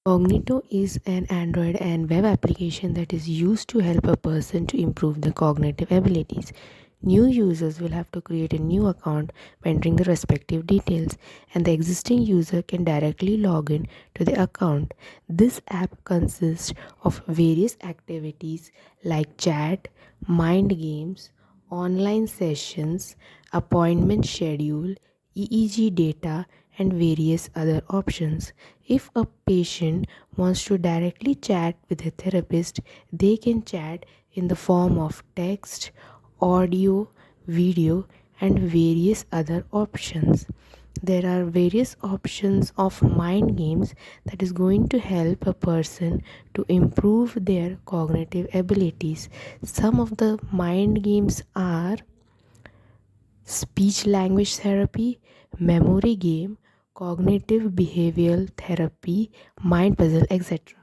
Cognito is an Android and web application that is used to help a person to improve their cognitive abilities. New users will have to create a new account by entering the respective details, and the existing user can directly log in to the account. This app consists of various activities like chat, mind games, online sessions, appointment schedule, EEG data, and various other options. If a patient wants to directly chat with a therapist, they can chat in the form of text, audio, video, and various other options. There are various options of mind games that is going to help a person to improve their cognitive abilities. Some of the mind games are speech language therapy, memory game, cognitive behavioral therapy, mind puzzle, etc.